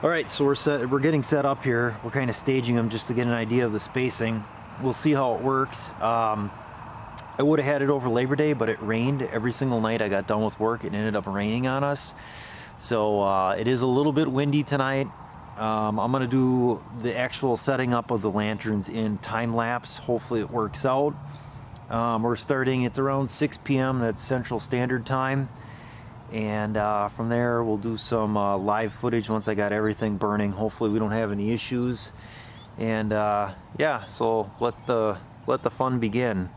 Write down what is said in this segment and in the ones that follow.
All right, so we're getting set up here. We're kind of staging them just to get an idea of the spacing. We'll see how it works. I would have had it over Labor Day, but it rained every single night I got done with work. It ended up raining on us. So it is a little bit windy tonight. I'm gonna do the actual setting up of the lanterns in time lapse. Hopefully it works out. We're starting, it's around 6 p.m. That's Central Standard Time. And from there we'll do some live footage once I got everything burning. Hopefully we don't have any issues. And yeah, so let the fun begin.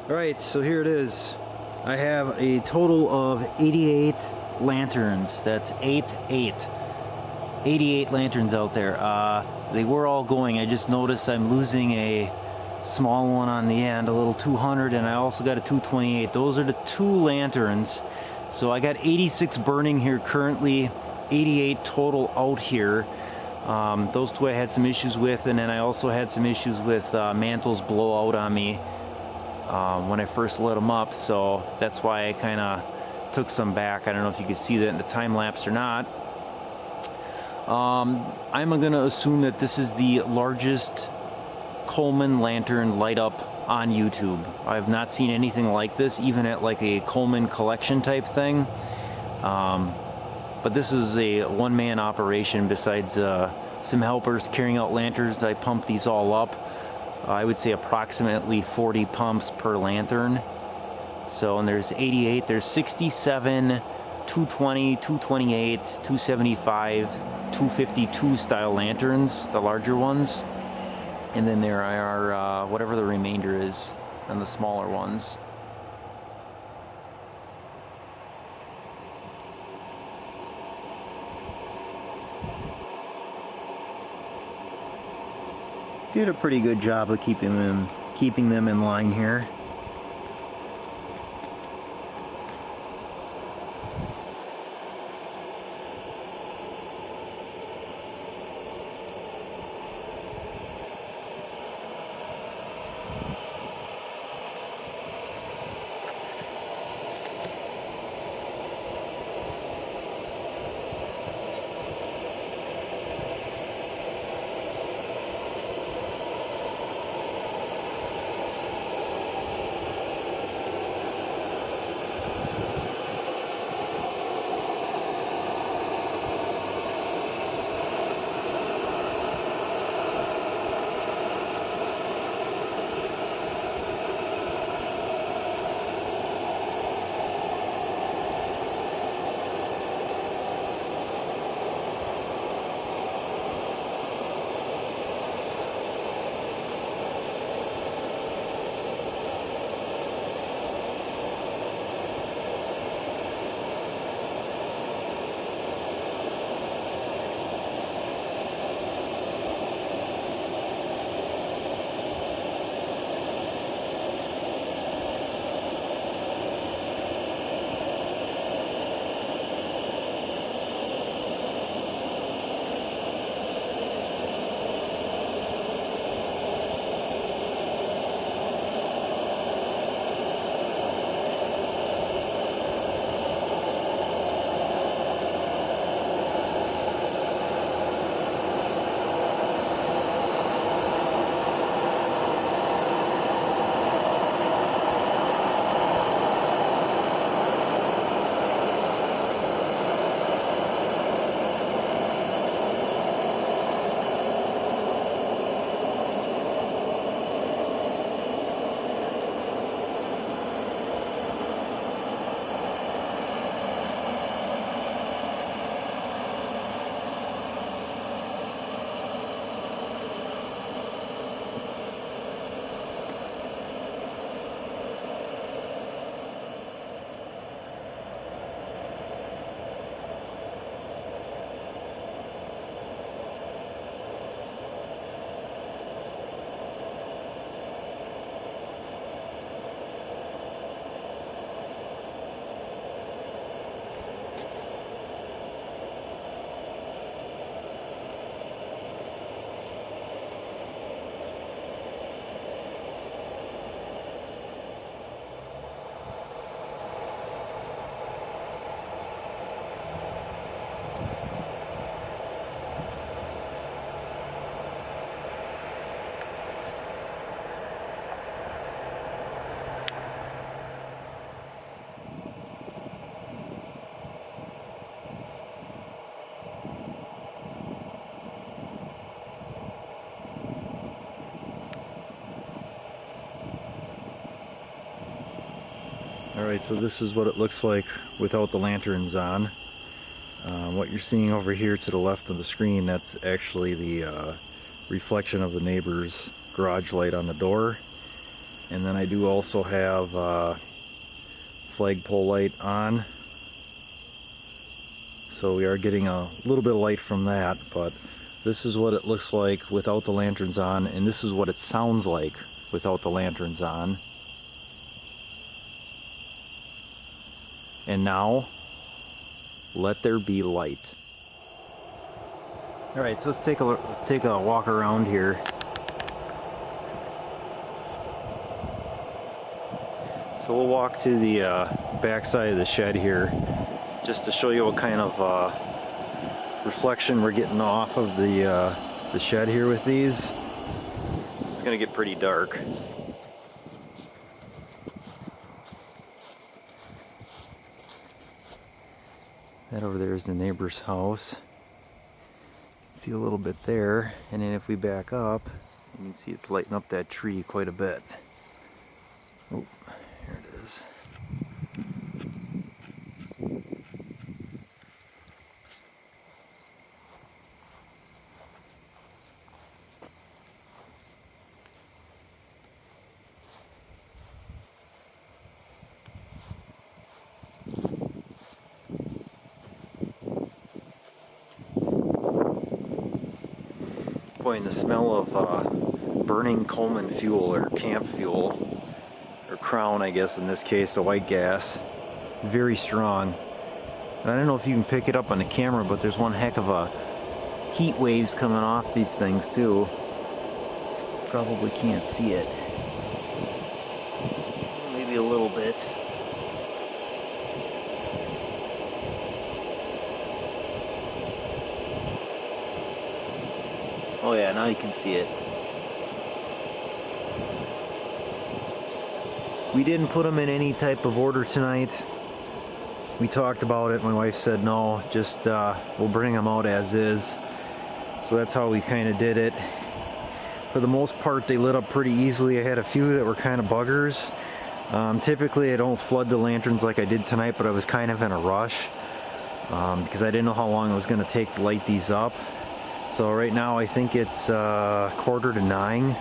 Alright, so here it is. I have a total of 88 lanterns. That's 88 lanterns out there. They were all going. I just noticed I'm losing a small one on the end, a little 200, and I also got a 228. Those are the two lanterns. So I got 86 burning here currently, 88 total out here. Those two I had some issues with, and then I also had some issues with mantles blow out on me when I first lit them up, so that's why I kind of took some back. I don't know if you can see that in the time lapse or not. I'm going to assume that this is the largest Coleman lantern light up on YouTube. I have not seen anything like this, even at like a Coleman collection type thing. But this is a one-man operation besides some helpers carrying out lanterns. I pumped these all up. I would say approximately 40 pumps per lantern. So, and there's 88, there's 67, 220, 228, 275, 252 style lanterns, the larger ones. And then there are whatever the remainder is on the smaller ones. Did a pretty good job of keeping them in line here. Alright, so this is what it looks like without the lanterns on. What you're seeing over here to the left of the screen, that's actually the reflection of the neighbor's garage light on the door. And then I do also have flagpole light on. So we are getting a little bit of light from that, but this is what it looks like without the lanterns on, and this is what it sounds like without the lanterns on. And now, let there be light. All right, so let's take a walk around here. So we'll walk to the back side of the shed here, just to show you what kind of reflection we're getting off of the shed here with these. It's gonna get pretty dark. That over there is the neighbor's house. See a little bit there, and then if we back up, you can see it's lighting up that tree quite a bit. Oh, here it is. Boy, and the smell of burning Coleman fuel, or camp fuel, or Crown, I guess in this case, the white gas, very strong. And I don't know if you can pick it up on the camera, but there's one heck of a heat waves coming off these things too. Probably can't see it. Maybe a little bit. Oh yeah, now you can see it. We didn't put them in any type of order tonight. We talked about it. My wife said no, just we'll bring them out as is. So that's how we kind of did it. For the most part, they lit up pretty easily. I had a few that were kind of buggers. Typically I don't flood the lanterns like I did tonight, but I was kind of in a rush because I didn't know how long it was going to take to light these up. So right now I think it's 8:45.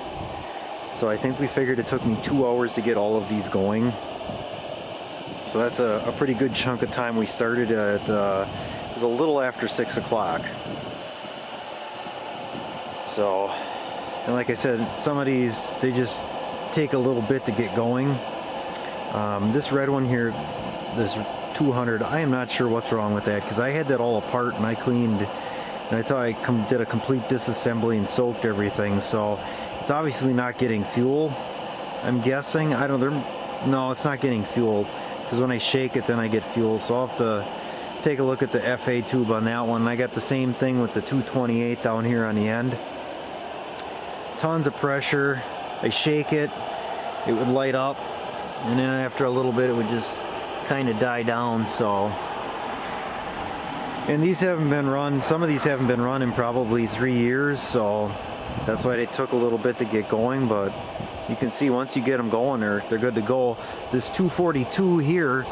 So I think we figured it took me 2 hours to get all of these going. So that's a pretty good chunk of time. We started at, it was a little after 6 o'clock. So, and like I said, some of these, they just take a little bit to get going. This red one here, this 200, I am not sure what's wrong with that, because I had that all apart and I cleaned, and I thought I did a complete disassembly and soaked everything, so it's obviously not getting fuel, I'm guessing. I don't know, no, it's not getting fuel, because when I shake it then I get fuel, so I'll have to take a look at the FA tube on that one. I got the same thing with the 228 down here on the end. Tons of pressure. I shake it, it would light up, and then after a little bit it would just kind of die down. So, and these haven't been run, some of these haven't been run in probably 3 years, so that's why they took a little bit to get going. But you can see once you get them going, they're good to go. This 242 here,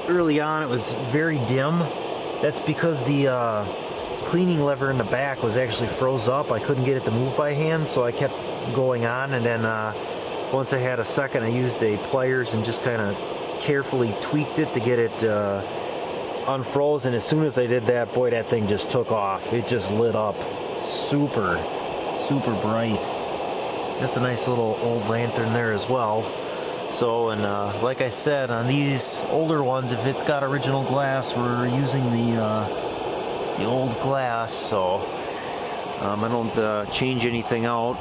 early on it was very dim. That's because the cleaning lever in the back was actually froze up. I couldn't get it to move by hand, so I kept going on, and then once I had a second, I used a pliers and just kind of carefully tweaked it to get it unfroze. And as soon as I did that, boy, that thing just took off. It just lit up super, super bright. That's a nice little old lantern there as well. So, and like I said, on these older ones, if it's got original glass, we're using the old glass, so I don't change anything out.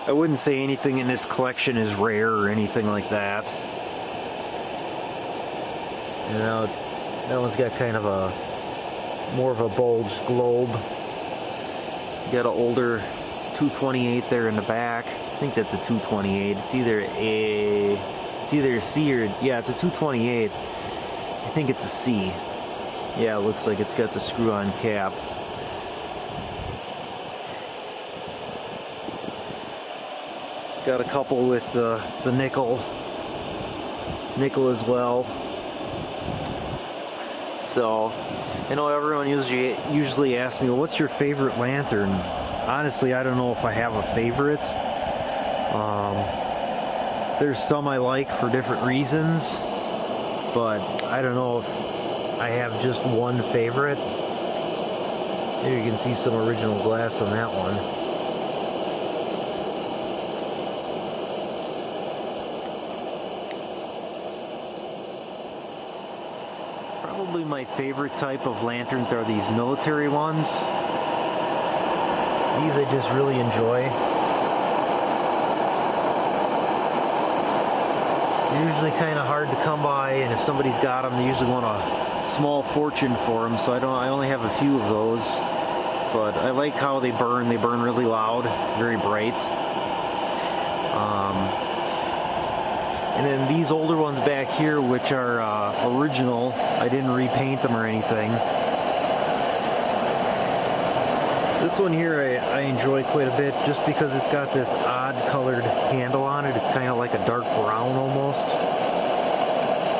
I wouldn't say anything in this collection is rare or anything like that. And now that one's got kind of a more of a bulged globe. You got an older 228 there in the back. I think that's a 228. It's either a C or, yeah, it's a 228. I think it's a C. Yeah, it looks like it's got the screw-on cap. Got a couple with the nickel nickel as well. So I know everyone usually asks me, well, what's your favorite lantern? Honestly, I don't know if I have a favorite. There's some I like for different reasons, but I don't know if I have just one favorite. Here you can see some original glass on that one. Probably my favorite type of lanterns are these military ones. These I just really enjoy. They're usually kind of hard to come by, and if somebody's got them, they usually want a small fortune for them, so I only have a few of those. But I like how they burn. They burn really loud, very bright. And then these older ones back here, which are original, I didn't repaint them or anything. This one here I enjoy quite a bit just because it's got this odd colored handle on it. It's kind of like a dark brown almost.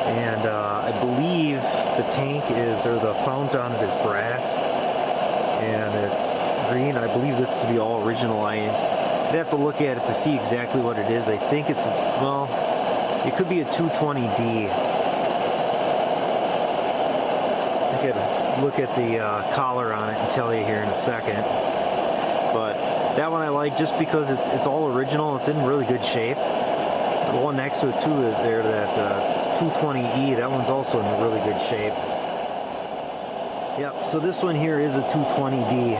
And I believe the tank or the fount on it is brass. And it's green. I believe this to be all original. I'd have to look at it to see exactly what it is. I think it's, well, it could be a 220D. I could look at the collar on it and tell you here in a second. But that one I like just because it's all original. It's in really good shape. The one next to it too is there, that 220E. That one's also in really good shape. Yep, so this one here is a 220D.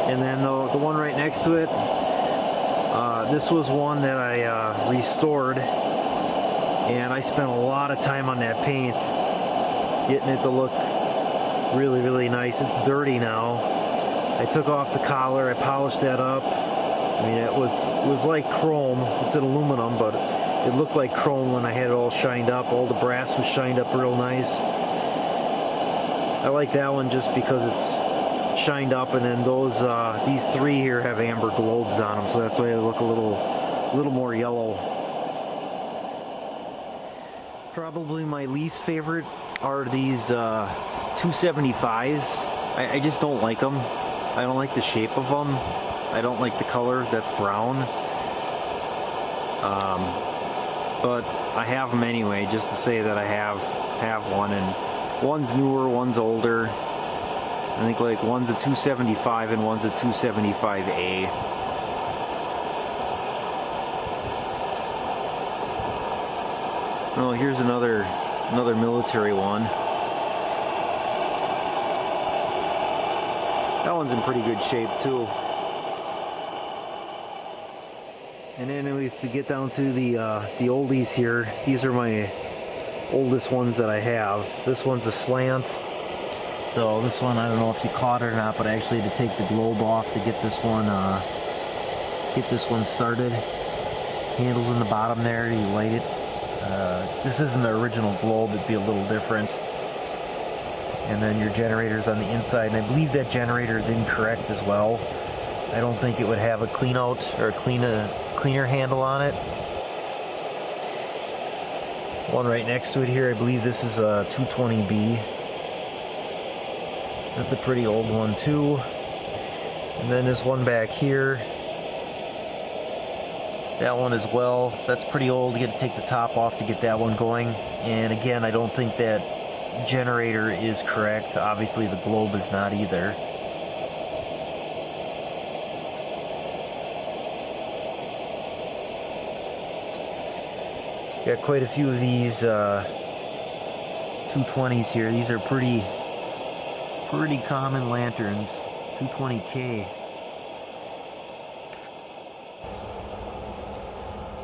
And then the one right next to it, this was one that I restored, and I spent a lot of time on that paint, getting it to look really, really nice. It's dirty now. I took off the collar, I polished that up. I mean, it was like chrome. It's an aluminum, but it looked like chrome when I had it all shined up. All the brass was shined up real nice. I like that one just because it's shined up, and then these three here have amber globes on them, so that's why they look a little more yellow. Probably my least favorite are these 275s. I just don't like them. I don't like the shape of them. I don't like the color. That's brown. But I have them anyway, just to say that I have one, and one's newer, one's older. I think like one's a 275 and one's a 275A. Oh, here's another military one. That one's in pretty good shape too. And then if we get down to the oldies here, these are my oldest ones that I have. This one's a slant. So this one, I don't know if you caught it or not, but I actually had to take the globe off to get this one started. Handles in the bottom there, you light it. This isn't the original globe, it'd be a little different. And then your generator's on the inside, and I believe that generator is incorrect as well. I don't think it would have a clean out or a cleaner handle on it. One right next to it here, I believe this is a 220B. That's a pretty old one too. And then this one back here, that one as well. That's pretty old. You got to take the top off to get that one going. And again, I don't think that generator is correct. Obviously the globe is not either. Got quite a few of these 220s here. These are pretty common lanterns. 220K.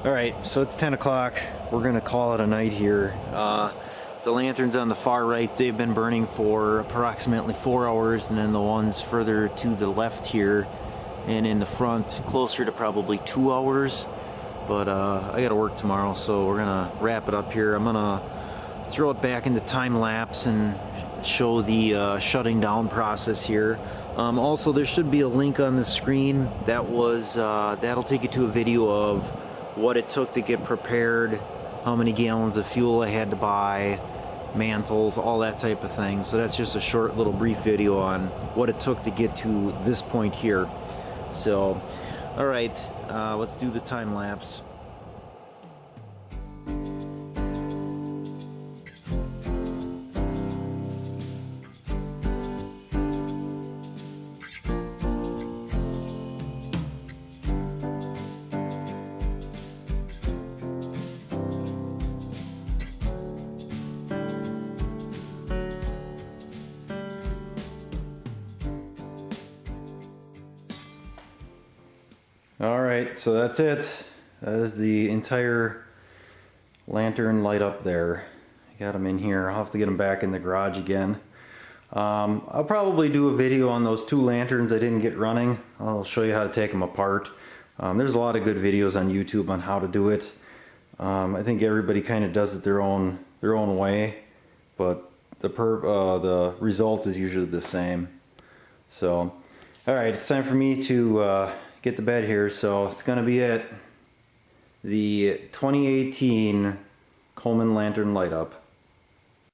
Alright, so it's 10 o'clock. We're gonna call it a night here. The lanterns on the far right, they've been burning for approximately 4 hours, and then the ones further to the left here and in the front closer to probably 2 hours. But I gotta work tomorrow, so we're gonna wrap it up here. I'm gonna throw it back into time lapse and show the shutting down process here. Also, there should be a link on the screen that'll take you to a video of what it took to get prepared, how many gallons of fuel I had to buy, mantles, all that type of thing. So that's just a short little brief video on what it took to get to this point here. So, all right, let's do the time lapse. Alright, so that's it. That is the entire lantern light up there. I got them in here. I'll have to get them back in the garage again. I'll probably do a video on those 2 lanterns I didn't get running. I'll show you how to take them apart. There's a lot of good videos on YouTube on how to do it. I think everybody kind of does it their own way, but the result is usually the same. So, alright, it's time for me to get to bed here, so it's gonna be it. The 2018 Coleman lantern light up.